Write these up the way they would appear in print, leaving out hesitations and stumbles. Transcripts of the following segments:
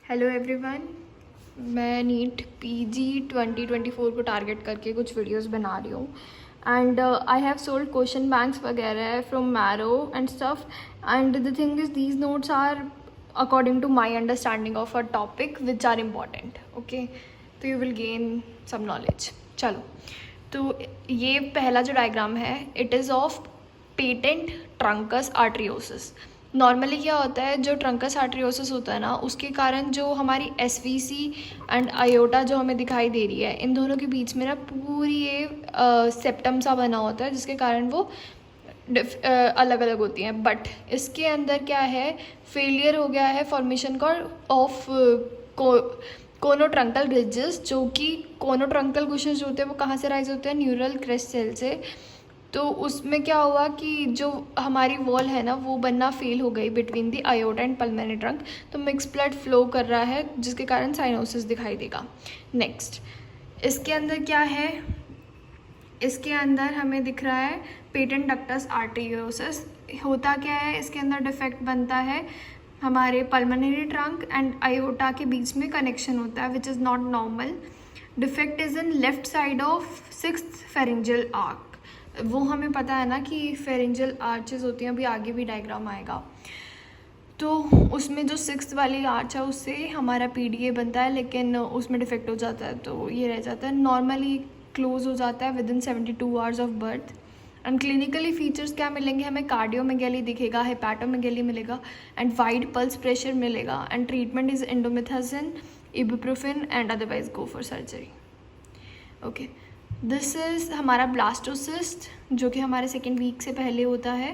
Hello everyone, मैं NEET PG 2024 को target करके कुछ वीडियोस बना रही हूँ and I have solved question banks वगैरह from Marrow and stuff and the thing is these notes are according to my understanding of a topic which are important. Okay, तो you will gain some knowledge. चलो, तो ये पहला जो diagram है it is of patent truncus arteriosus. Normally क्या होता है, जो ट्रंकस आर्टरियोसिस होता है ना, उसके कारण जो हमारी एसवीसी एंड आयोटा जो हमें दिखाई दे रही है, इन दोनों के बीच में ना पूरी ये सेप्टम सा बना होता है, जिसके कारण वो अलग अलग होती हैं. बट इसके अंदर क्या है, फेलियर हो गया है फॉर्मेशन का ऑफ कोनोट्रंकल रिजेस, जो कि कोनोट्रंकल क्वेश्चन जो होते हैं वो कहाँ से राइज होते हैं, न्यूरल क्रेस्ट सेल से. तो उसमें क्या हुआ कि जो हमारी वॉल है ना वो बनना फेल हो गई between the iota and pulmonary trunk. तो मिक्स ब्लड फ्लो कर रहा है जिसके कारण साइनोसिस दिखाई देगा. नेक्स्ट, इसके अंदर क्या है, इसके अंदर हमें दिख रहा है पेटेंट डक्टस आर्टेरियोसिस. होता क्या है, इसके अंदर डिफेक्ट बनता है, हमारे पल्मोनरी ट्रंक एंड आयोटा के बीच में कनेक्शन होता है which is not normal. Defect is in left side of 6th pharyngeal arc. वो हमें पता है ना कि फेरिंजियल आर्चेस होती हैं, अभी आगे भी डायग्राम आएगा. तो उसमें जो 6th वाली आर्च है उससे हमारा पीडीए बनता है, लेकिन उसमें डिफेक्ट हो जाता है तो ये रह जाता है. नॉर्मली क्लोज हो जाता है within 72 hours of birth. And clinically features क्या मिलेंगे हमें, कार्डियोमेगैली दिखेगा, हेपाटोमेगैली मिलेगा एंड वाइड पल्स प्रेशर मिलेगा. And treatment is indomethacin, ibuprofen and otherwise go for surgery. Okay, this is हमारा ब्लास्टोसिस्ट जो कि हमारे सेकेंड वीक से पहले होता है.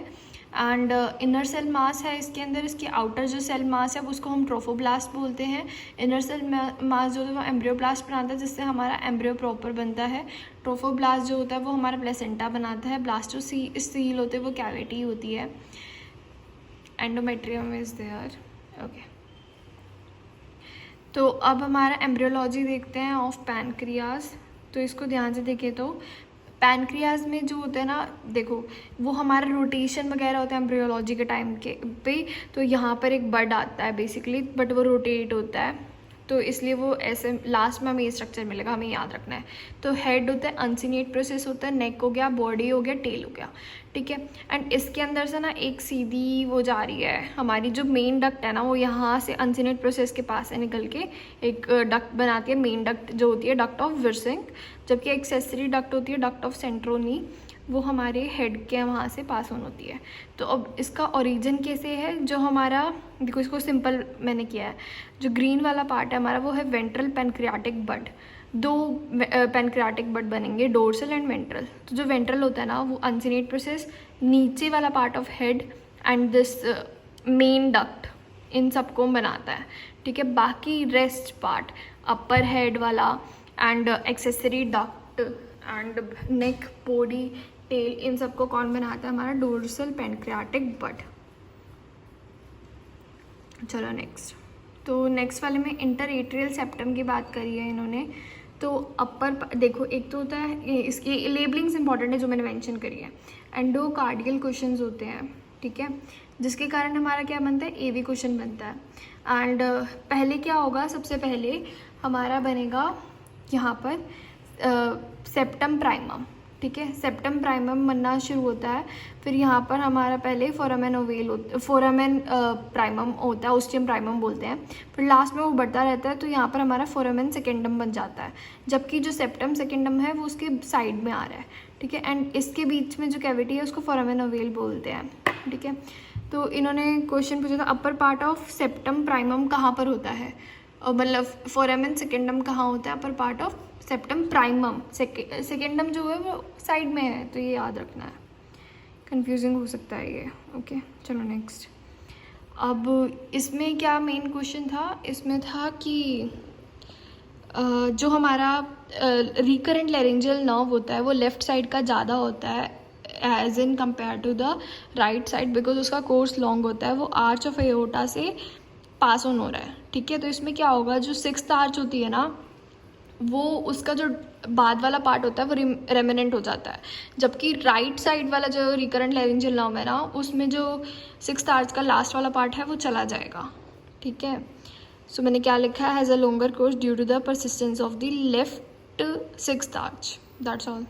एंड इनर सेल मास है इसके अंदर, इसकी आउटर जो सेल मास है उसको हम ट्रोफोब्लास्ट बोलते हैं. इनर सेल मास जो है वो एम्ब्रियोब्लास्ट बनाता है जिससे हमारा एम्ब्रियो प्रॉपर बनता है. ट्रोफोब्लास्ट जो होता है वो हमारा प्लेसेंटा बनाता है. ब्लास्टोसील होते हैं वो कैविटी होती है. Endometrium is there. ओके, तो अब हमारा एम्ब्रियोलॉजी देखते हैं ऑफ पैनक्रियाज. तो इसको ध्यान से देखें तो पैनक्रियाज में जो होता है ना, देखो वो हमारा रोटेशन वगैरह होता है एम्ब्रियोलॉजी के टाइम के पे. तो यहाँ पर एक बड आता है बेसिकली, बट वो रोटेट होता है तो इसलिए वो ऐसे लास्ट में हमें ये स्ट्रक्चर मिलेगा, हमें याद रखना है. तो हेड होता है, अनसिनेट प्रोसेस होता है, नेक हो गया, बॉडी हो गया, टेल हो गया. ठीक है, एंड इसके अंदर से ना एक सीधी वो जा रही है, हमारी जो मेन डक्ट है ना वो यहाँ से अनसिनेट प्रोसेस के पास से निकल के एक डक्ट बनाती है, मेन डक्ट जो होती है डक्ट ऑफ विर्सिंग. जबकि एक्सेसरी डक्ट होती है डक्ट ऑफ सेंट्रोनी, वो हमारे हेड के वहाँ से पास ऑन होती है. तो अब इसका ओरिजिन कैसे है, जो हमारा देखो इसको सिंपल मैंने किया है. जो ग्रीन वाला पार्ट है हमारा वो है वेंट्रल पेनक्रियाटिक बड. दो पेनक्रियाटिक बड बनेंगे, डोर्सल एंड वेंट्रल. तो जो वेंट्रल होता है ना वो अनसिनेट प्रोसेस, नीचे वाला part of head and this main duct, इन सबको बनाता है. ठीक है, बाकी रेस्ट पार्ट अपर हेड वाला and accessory duct and neck, body, tail, इन सबको कौन बनाता है, हमारा डोर्सल पेनक्रियाटिक बड. चलो नेक्स्ट, तो नेक्स्ट वाले में इंटरएट्रियल सेप्टम की बात करी है इन्होंने. तो अपर देखो, एक तो होता है इसकी लेबलिंग्स इंपॉर्टेंट है जो मैंने मेंशन करी है. एंडोकार्डियल क्वेश्चंस होते हैं, ठीक है, जिसके कारण हमारा क्या बनता है, एवी क्वेश्चन बनता है. एंड पहले क्या होगा, सबसे पहले हमारा बनेगा यहाँ पर सेप्टम प्राइमम. ठीक है, सेप्टम प्राइमम बनना शुरू होता है. फिर यहाँ पर हमारा पहले फोरामेन ओवेल फोरामेन प्राइमम होता है, ओस्टियम प्राइमम बोलते हैं. फिर लास्ट में वो बढ़ता रहता है तो यहाँ पर हमारा फोरामेन सेकेंडम बन जाता है. जबकि जो सेप्टम सेकेंडम है वो उसके साइड में आ रहा है. ठीक है, एंड इसके बीच में जो कैविटी है उसको फोरामेन ओवेल बोलते हैं. ठीक है, तो इन्होंने क्वेश्चन पूछा था upper part of septum primum कहाँ पर होता है, और मतलब फोरामेन सेकेंडम कहाँ होता है, upper part of septum primum. Secundum जो है वो साइड में है, तो ये याद रखना है, कंफ्यूजिंग हो सकता है ये. ओके, चलो नेक्स्ट. अब इसमें क्या मेन क्वेश्चन था, इसमें था कि जो हमारा रिकरेंट लैरिंजियल नर्व होता है वो लेफ्ट साइड का ज़्यादा होता है as in compare to the right side, because उसका कोर्स लॉन्ग होता है, वो आर्च ऑफ एओर्टा से पास ऑन हो रहा है. ठीक है, तो इसमें क्या होगा, जो 6th आर्च होती है ना वो उसका जो बाद वाला पार्ट होता है वो रेमिनेंट हो जाता है. जबकि राइट साइड वाला जो रिकरेंट लैरिंजियल नर्व है ना उसमें जो 6th आर्च का लास्ट वाला पार्ट है वो चला जाएगा. ठीक है, सो मैंने क्या लिखा है, has a longer course due to the persistence of the left sixth arch, that's all.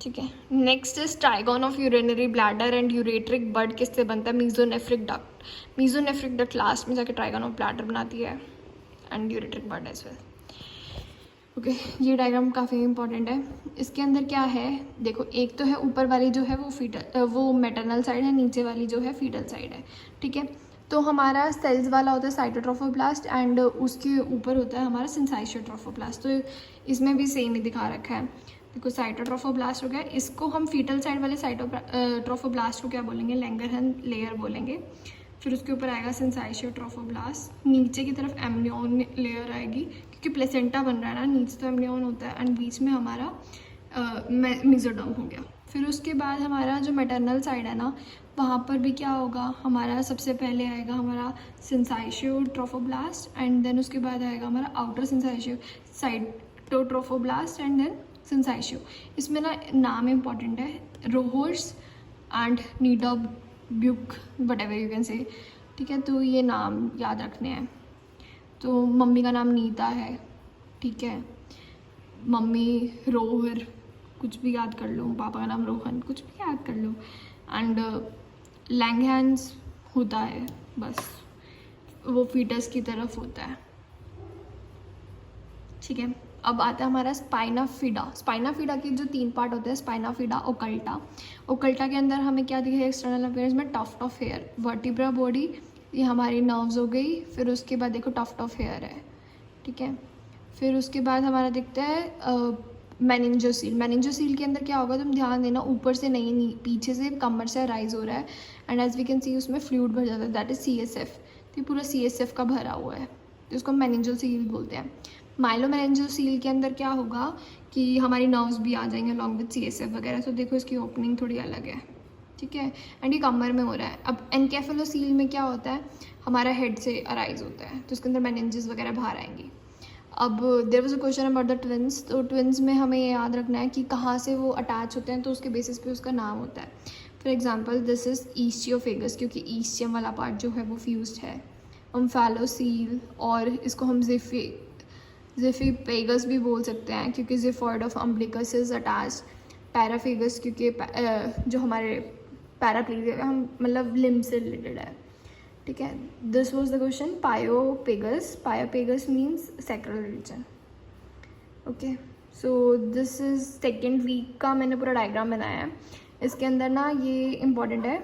ठीक है, next is trigone of urinary bladder and ureteric bud किससे बनता है, mesonephric duct. Mesonephric duct last में जाके ट्राइगन ऑफ ब्लैडर बनाती है and ureteric bud as well. Okay, ये डायग्राम काफ़ी इंपॉर्टेंट है। इसके अंदर क्या है, देखो एक तो है ऊपर वाली जो है वो मैटरनल साइड है, नीचे वाली जो है फीटल साइड है। ठीक है, तो हमारा सेल्स वाला होता है साइटोट्रोफोब्लास्ट एंड उसके ऊपर होता है हमारा सिंसाइशियोट्रोफोब्लास्ट। तो इसमें भी सेम ही दिखा रखा है। देखो साइटोट्रोफोब्लास्ट हो गया, इसको हम फीटल साइड वाले साइटोट्रोफोब्लास्ट को क्या बोलेंगे, लैंगरहैंस लेयर बोलेंगे। फिर उसके ऊपर आएगा सिंसाइशियोट्रोफोब्लास्ट, नीचे की तरफ एमनियोन लेयर आएगी क्योंकि प्लेसेंटा बन रहा है ना, नीचे तो एमनियोन होता है एंड बीच में हमारा मेसोडर्म हो गया। फिर उसके बाद हमारा जो मैटरनल साइड है ना, वहाँ पर भी क्या होगा, हमारा सबसे पहले आएगा हमारा सिंसाइशियोट्रोफोब्लास्ट एंड देन उसके बाद आएगा हमारा outer syncytio cytotrophoblast and then syncytio. इसमें ना नाम इम्पॉर्टेंट है, Rohr's and Nitabuch whatever you can say. ठीक है, तो ये नाम याद रखने हैं। तो मम्मी का नाम नीता है, ठीक है, मम्मी रोहर कुछ भी याद कर लो, पापा का नाम रोहन कुछ भी याद कर लो एंड लैंगरहैंस होता है, बस वो फीटस की तरफ होता है। ठीक है, अब आता है हमारा स्पाइना फिडा। स्पाइना फिडा के जो 3 पार्ट होते हैं, स्पाइना फिडा, ओकल्टा। ओकल्टा के अंदर हमें क्या दिखेगा एक्सटर्नल अपीयरेंस में, tuft of hair. Vertebra body, ये हमारी नर्व्स हो गई। फिर उसके बाद देखो टफ्ट ऑफ हेयर है, ठीक है। फिर उसके बाद हमारा दिखता है मेनिंजोसील। मेनिंजोसील के अंदर क्या होगा, तुम ध्यान देना, ऊपर से नहीं पीछे से कमर से राइज हो रहा है and as we can see उसमें फ्लूइड भर जाता है, दैट इज CSF। तो पूरा CSF का भरा हुआ है, तो उसको मेनिंजोसील बोलते हैं। माइलोमेनिंजोसील के अंदर क्या होगा कि हमारी नर्व्स भी आ जाएंगे अलॉन्ग विद CSF वगैरह। तो देखो इसकी ओपनिंग थोड़ी अलग है, ठीक है, एंड ये कमर में हो रहा है। अब एनकेफेलोसील में क्या होता है, हमारा हेड से अराइज होता है, तो उसके अंदर मेनिंजेस वगैरह बाहर आएंगी। अब there was a question about the twins, तो ट्विन्स में हमें ये याद रखना है कि कहाँ से वो अटैच होते हैं, तो उसके बेसिस पे उसका नाम होता है। फॉर एग्जांपल दिस इज ईस्टियोफेगस, क्योंकि ईस्टियम वाला पार्ट जो है वो फ्यूज्ड है। ओम्फैलोसील, और इसको हम जिफिपेगस भी बोल सकते हैं क्योंकि xiphoid of umbilicus is attach. Parapagus क्योंकि जो हमारे पैराप्लीजिया हम मतलब लिम्ब से रिलेटेड है, ठीक है। This was the question. Pygopagus means sacral region. Okay, so this is second week का मैंने पूरा डायग्राम बनाया है। इसके अंदर ना ये इम्पॉर्टेंट है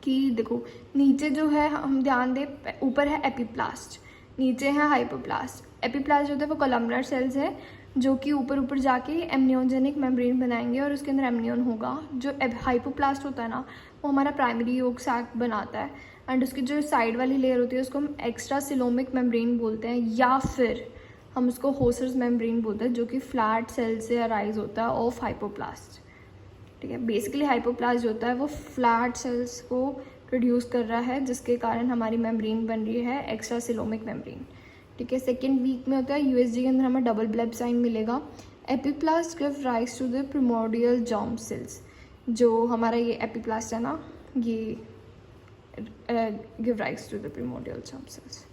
कि देखो नीचे जो है हम ध्यान दें, ऊपर है एपिप्लास्ट, नीचे है हाइपोप्लास्ट। एपिप्लास्ट जो होता है वो कोलम्नर सेल्स है जो कि ऊपर जाके एमनियोजेनिक मेम्ब्रेन बनाएंगे और उसके अंदर एमनियोन होगा। जो हाइपोप्लास्ट होता है ना, वो हमारा प्राइमरी योक सैक बनाता है एंड उसकी जो साइड वाली लेयर होती है उसको हम एक्स्ट्रा सिलोमिक मेम्ब्रेन बोलते हैं, या फिर हम उसको होसर्स मेम्ब्रेन बोलते हैं, जो कि फ्लैट सेल से अराइज होता है ऑफ हाइपोप्लास्ट। ठीक है, बेसिकली हाइपोप्लास्ट जो होता है वो फ्लैट सेल्स को प्रोड्यूस कर रहा है, जिसके कारण हमारी मेम्ब्रेन बन रही है एक्स्ट्रा सिलोमिक मेम्ब्रेन। ठीक है, सेकेंड वीक में होता है USG के अंदर हमें डबल ब्लेब साइन मिलेगा। Epiblast give rise to the primordial germ cells. जो हमारा ये एपिप्लास्ट है ना, ये give rise to the primordial germ cells.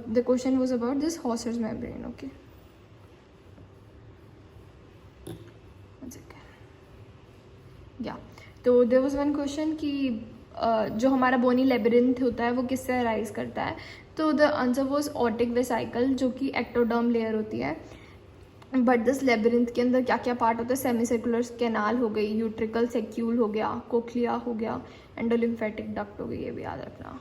The question was about this Heuser's membrane. Okay, या तो देयर वाज वन क्वेश्चन कि जो हमारा बोनी लेबिरिंथ होता है वो किससे अराइज करता है, तो the answer was otic vesicle, जो कि एक्टोडर्म लेयर होती है। बट दिस लेबिरिंथ के अंदर क्या क्या पार्ट होता है, सेमीसर्कुलर कैनाल हो गई, यूट्रिकल सेक्यूल हो गया, कोक्लिया हो गया, एंडोलिम्फेटिक डक्ट हो गई, ये भी याद रखना।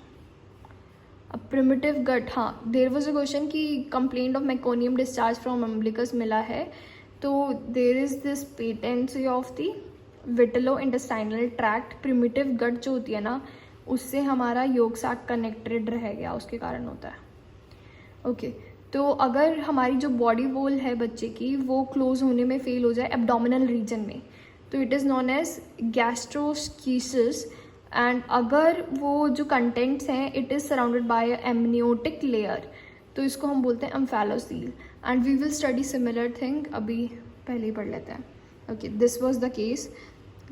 अब प्रिमिटिव गट, हाँ देयर वाज अ क्वेश्चन कि complaint of meconium discharge from umbilicus मिला है, तो there is this patency of the vitello intestinal tract. Primitive gut जो होती है ना, उससे हमारा योग साक कनेक्टेड रह गया, उसके कारण होता है। ओके, तो अगर हमारी जो बॉडी वॉल है बच्चे की वो क्लोज होने में फेल हो जाए एब्डोमिनल रीजन में, तो it is known as gastroschisis. And अगर वो जो कंटेंट्स हैं it is surrounded by amniotic layer, तो इसको हम बोलते हैं omphalocele. And we will study similar thing, अभी पहले ही पढ़ लेते हैं। Okay, this was the case.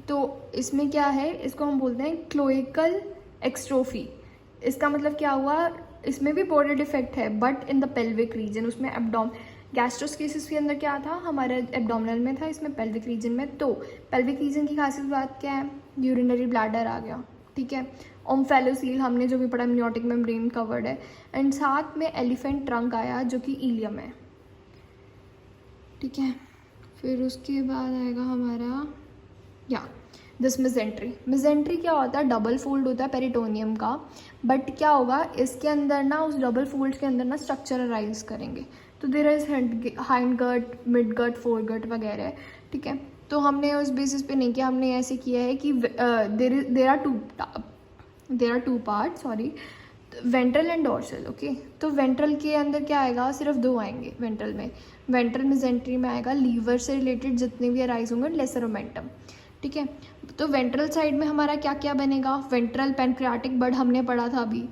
तो इसमें क्या है, इसको हम बोलते हैं क्लोइकल एक्सट्रोफी। इसका मतलब क्या हुआ, इसमें भी बॉर्डर डिफेक्ट है but in the pelvic region, उसमें एब्डोम गैस्ट्रोस्केसिस के अंदर क्या था, हमारे एब्डोमिनल में था, इसमें पेल्विक रीजन में। तो पेल्विक रीजन की खासियत बात क्या है, यूरिनरी ब्लैडर आ गया, ठीक है। ओम्फेलोसील हमने जो भी पढ़ा amniotic मेम्ब्रेन कवर्ड है, एंड साथ में एलिफेंट ट्रंक आया जो कि इलियम है, ठीक है। फिर उसके बाद आएगा हमारा या दिस मिजेंट्री। मिजेंट्री क्या होता है, डबल फोल्ड होता है पेरिटोनियम का, बट क्या होगा इसके अंदर ना, उस डबल फोल्ड के अंदर ना स्ट्रक्चर अराइज करेंगे। तो there is hind gut, mid gut, fore gut वगैरह, ठीक है। तो हमने उस बेसिस पे नहीं किया, हमने ऐसे किया है कि there are two part, sorry, ventral and dorsal, okay. तो वेंट्रल के अंदर क्या आएगा, सिर्फ दो आएंगे वेंट्रल में। वेंट्रल मिजेंट्री में आएगा लीवर से रिलेटेड जितने भी अराइज होंगे लेसर ओमेंटम, ठीक है। तो वेंट्रल साइड में हमारा क्या क्या बनेगा, वेंट्रल पैनक्रियाटिक बड हमने पढ़ा था अभी,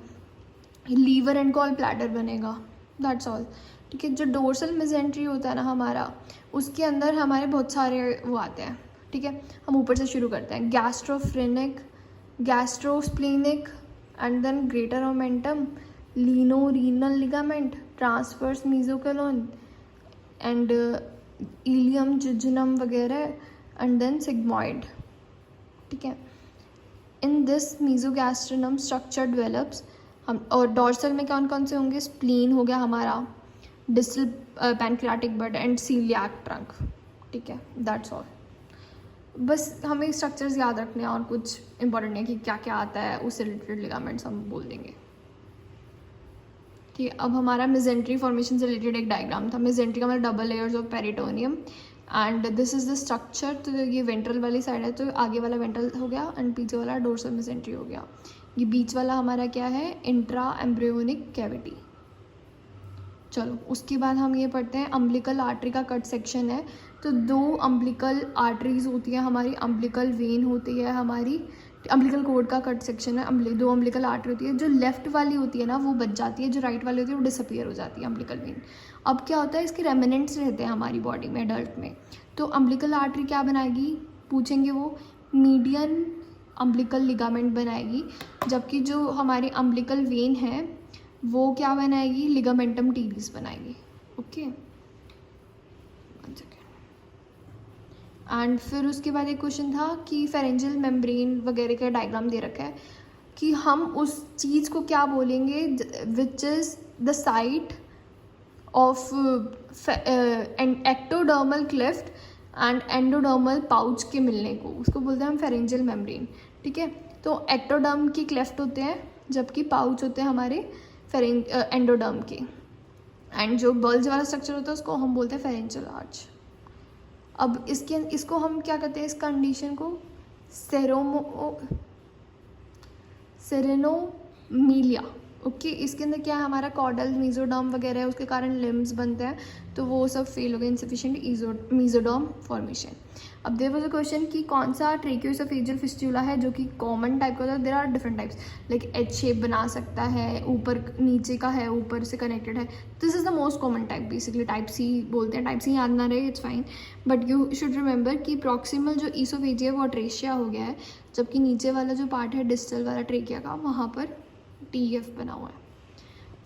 लीवर एंड गॉल ब्लैडर बनेगा, दैट्स ऑल, ठीक है। जो डोर्सल मिजेंट्री होता है ना हमारा, उसके अंदर हमारे बहुत सारे वो आते हैं, ठीक है। हम ऊपर से शुरू करते हैं, gastrophrenic, gastrosplenic, and then greater omentum, lieno renal ligament, transverse mesocolon and ileum jejunum वगैरह, एंड देन सिग्मॉइड, ठीक है। In this mesogastrium structure develops. हम और डॉर्सल में कौन कौन से होंगे, स्प्लीन हो गया हमारा, distal pancreatic bud and coeliac trunk, ठीक है, दैट्स ऑल। बस हमें स्ट्रक्चर्स याद रखने हैं और कुछ इंपॉर्टेंट नहीं है कि क्या क्या आता है, उससे रिलेटेड लिगामेंट्स हम बोल देंगे, ठीक है। अब हमारा मिजेंट्री फॉर्मेशन से रिलेटेड एक डायग्राम था। मिजेंट्री का मतलब double layers of peritoneum and this is the structure. तो ये वेंट्रल वाली साइड है, तो आगे वाला वेंट्रल हो गया एंड पीछे वाला डोर्सल मिजेंट्री हो गया। ये बीच वाला हमारा क्या है, इंट्रा एम्ब्रियोनिक कैविटी। चलो उसके बाद हम ये पढ़ते हैं अम्बिलिकल आर्टरी का कट सेक्शन है। तो दो अम्बिलिकल आर्टरीज होती है हमारी, अम्बिलिकल वेन होती है हमारी, अम्बिलिकल कोड का कट सेक्शन है। दो अम्बिलिकल आर्टरी होती है, जो लेफ्ट वाली होती है ना वो बच जाती है, जो राइट वाली होती है वो डिसअपियर हो जाती है अम्बिलिकल वेन। अब क्या होता है, इसके रेमिनेंट्स रहते हैं हमारी बॉडी में एडल्ट में। तो अम्बिलिकल आर्टरी क्या बनाएगी पूछेंगे, वो मीडियन अम्बिलिकल लिगामेंट बनाएगी, जबकि जो हमारी अम्बिलिकल वेन है वो क्या बनाएगी, लिगामेंटम टीरिस बनाएगी, ओके। एंड फिर उसके बाद एक क्वेश्चन था कि फेरेंजियल मेम्ब्रेन वगैरह का डायग्राम दे रखा है कि हम उस चीज़ को क्या बोलेंगे which is the site of ectodermal cleft and endodermal pouch के मिलने को, उसको बोलते हैं हम फेरेंजियल मेम्ब्रेन, ठीक है। तो एक्टोडर्म की क्लेफ्ट होते हैं, जबकि पाउच होते हैं हमारे एंडोडर्म के, एंड जो बल्ज वाला स्ट्रक्चर होता है उसको हम बोलते हैं फेरेंजियल आर्च। अब इसको हम क्या कहते हैं, इस कंडीशन को सेरेनोमीलिया, ओके। इसके अंदर क्या है, हमारा कॉर्डल मीजोडर्म वगैरह है, उसके कारण लिम्स बनते हैं, तो वो सब फेल हो गए, इनसफिशिएंट मीजोडर्म फॉर्मेशन। अब देयर वाज अ क्वेश्चन कि कौन सा ट्रेकियोएसोफेजियल फिस्टुला है जो कि कॉमन टाइप का होता है। There are different types, like H shape बना सकता है, ऊपर नीचे का है, ऊपर से कनेक्टेड है। This is the most common type, basically type C बोलते हैं। टाइप सी याद ना रहे, it's fine, but you should remember कि प्रॉक्सिमल जो ईसोफेजिया वो ट्रेशिया हो गया है, जबकि नीचे वाला जो पार्ट है डिस्टल वाला ट्रेकिया का, वहाँ पर TF बना हुआ है।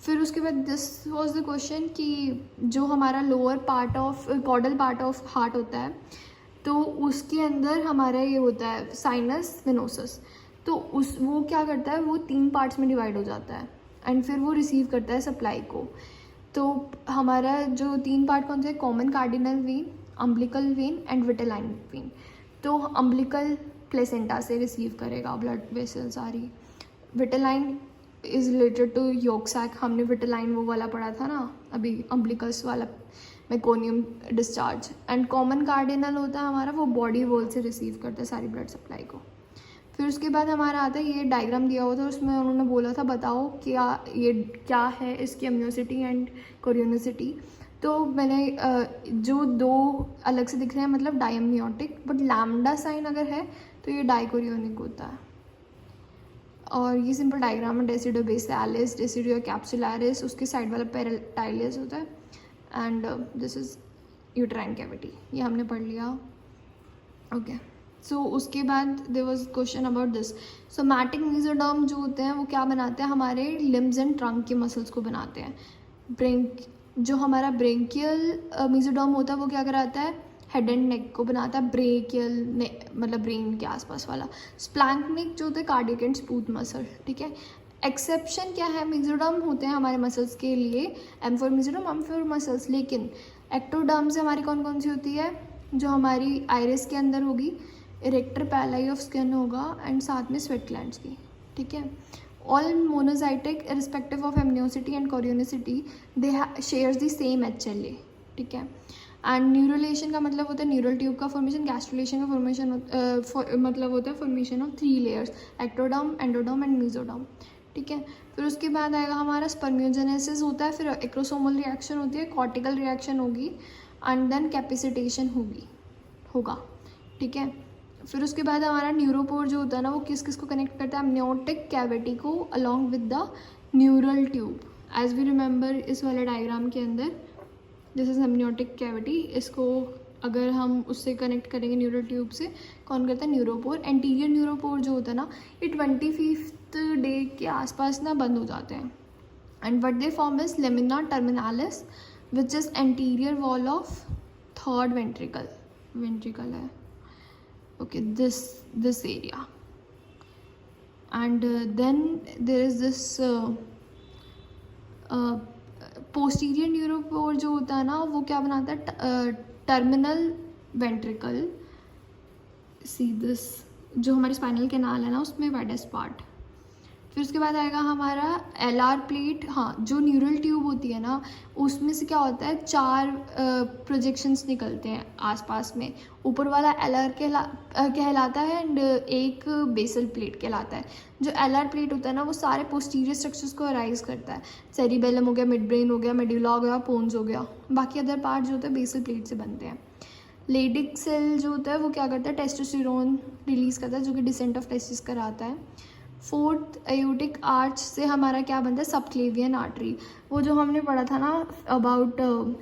फिर उसके बाद दिस वाज द क्वेश्चन कि जो हमारा lower part of caudal part of heart होता है, तो उसके अंदर हमारा ये होता है साइनस वेनोसस। तो वो क्या करता है, वो 3 पार्ट्स में डिवाइड हो जाता है एंड फिर वो रिसीव करता है सप्लाई को। तो हमारा जो 3 पार्ट कौन से, common cardinal vein, umbilical vein and vitelline vein. तो अम्बिलिकल प्लेसेंटा से रिसीव करेगा ब्लड वेसल्स सारी। Vitelline is related to yolk sac, हमने विटेलाइन वो वाला पढ़ा था ना अभी, अम्बिलिकस वाला meconium discharge. And common cardinal होता है हमारा, वो बॉडी वॉल से रिसीव करता है सारी ब्लड सप्लाई को। फिर उसके बाद हमारा आता है, ये डायग्राम दिया हुआ था, उसमें उन्होंने बोला था बताओ क्या ये क्या है इसकी अम्योसिटी एंड कोरियोनिसिटी। तो मैंने जो 2 अलग से दिख रहे हैं मतलब डायम्नियोटिक, बट लैम्डा साइन अगर है तो ये डाइकोरियोनिक होता है। और ये सिंपल डायग्राम है, डेसिडोबेसालिस, डेसिडियो कैप्सुलारिस, उसके साइड वाला पेराटाइलिस होता है, and this is uterine cavity, ये हमने पढ़ लिया, ओके। सो उसके बाद there was question about this. Somatic mesoderm जो होते हैं वो क्या बनाते हैं, हमारे लिम्स एंड ट्रंक के मसल्स को बनाते हैं। जो हमारा ब्रेंकियल मेसोडर्म होता है वो क्या कराता है, हेड एंड नेक को बनाता है, ब्रेकियल मतलब ब्रेन के आसपास वाला। स्प्लैंक्निक जो होते हैं कार्डियक एंड स्मूथ मसल, ठीक है। एक्सेप्शन क्या है, मेसोडर्म होते हैं हमारे मसल्स के लिए, M for mesoderm, M for muscles, लेकिन एक्टोडर्म से हमारी कौन कौन सी होती है, जो हमारी आइरिस के अंदर होगी, इरेक्टर पैलाई ऑफ स्किन होगा, एंड साथ में स्वेट ग्लैंड्स की, ठीक है। All monozygotic irrespective of amnionicity and chorionicity they shares the same HLA, ठीक है। एंड न्यूरोलेशन का मतलब होता है न्यूरल ट्यूब का फॉर्मेशन, गैस्ट्रोलेशन का फॉर्मेशन मतलब होता है formation of 3 layers, ectoderm, endoderm and mesoderm, ठीक है। फिर उसके बाद आएगा हमारा स्पर्मियोजेनेसिस होता है, फिर एक्रोसोमल रिएक्शन होती है, कॉर्टिकल रिएक्शन होगी, एंड देन कैपेसिटेशन होगा, ठीक है। फिर उसके बाद हमारा न्यूरोपोर जो होता है ना, वो किस किस को कनेक्ट करता है, एमनियोटिक कैविटी को along with the neural tube. As we remember इस वाले डायग्राम के अंदर दिस इज एमनियोटिक कैविटी, इसको अगर हम उससे कनेक्ट करेंगे न्यूरल ट्यूब से, कौन करता है, न्यूरोपोर। एंटीरियर न्यूरोपोर जो होता है ना, ये 25th डे के आसपास ना बंद हो जाते हैं, and what they form is lamina terminalis which is anterior wall of third ventricle है, okay, this area, and then there is this posterior neuropore जो होता है ना, वो क्या बनाता है, टर्मिनल वेंट्रिकल, सी दिस जो हमारे स्पाइनल कैनाल है ना उसमें वाइडेस्ट पार्ट। फिर उसके बाद आएगा हमारा LR प्लेट, हाँ, जो न्यूरल ट्यूब होती है ना उसमें से क्या होता है, 4 प्रोजेक्शंस निकलते हैं आसपास में, ऊपर वाला LR कहलाता है, एंड एक बेसल प्लेट कहलाता है। जो LR प्लेट होता है ना वो सारे पोस्टीरियर स्ट्रक्चर्स को अराइज करता है, सेरिबेलम हो गया, मिड ब्रेन हो गया, मेडुला हो गया, पोन्स हो गया, बाकी अदर पार्ट जो होता है बेसल प्लेट से बनते हैं। लेडिक सेल जो होता है वो क्या करता है, टेस्टोस्टेरोन रिलीज करता है, जो कि डिसेंट ऑफ टेस्टिस कराता है। 4th एयोटिक आर्च से हमारा क्या बनता है, सबक्लेवियन आर्टरी, वो जो हमने पढ़ा था ना अबाउट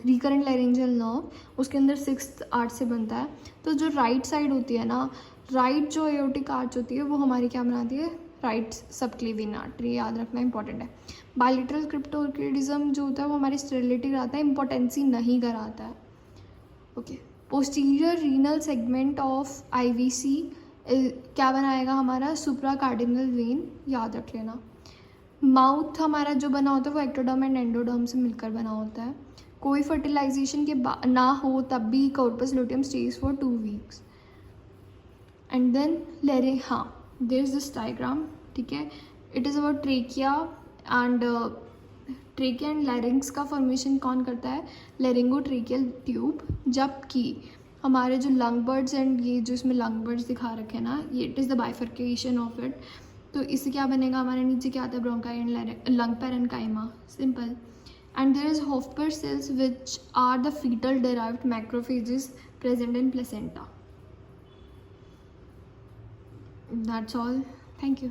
रिकरेंट लैरिंजियल नर्व, उसके अंदर 6th आर्च से बनता है। तो जो राइट साइड होती है ना, राइट जो एयोटिक आर्च होती है वो हमारी क्या बनाती है, राइट सबक्लेवियन आर्टरी, याद रखना इंपॉर्टेंट है। बायलैटरल क्रिप्टोर्किडिज्म जो होता है वो हमारी स्टेरिलिटी कराता है, इम्पोर्टेंसी नहीं कराता है, okay. Posterior renal segment of IVC क्या बनाएगा हमारा, सुप्रा कार्डिनल वेन, याद रख लेना। माउथ हमारा जो बना होता है वो एक्टोडर्म एंड एंडोडर्म से मिलकर बना होता है। कोई फर्टिलाइजेशन के ना हो तब भी corpus luteum stage for 2 weeks, and then हाँ, देयर इज दिस डायग्राम, ठीक है। It is about trachea and larynx का फॉर्मेशन कौन करता है, लैरिंगोट्रेकियल ट्यूब, जबकि हमारे जो लंग बर्ड्स एंड ये जो इसमें लंग बर्ड्स दिखा रखे हैं ना, ये it is the bifurcation of it. तो इससे क्या बनेगा, हमारे नीचे क्या आता है, bronchi and lung parenchyma, simple. And there is Hofbauer cells which are the foetal derived macrophages present in placenta. That's all, thank you.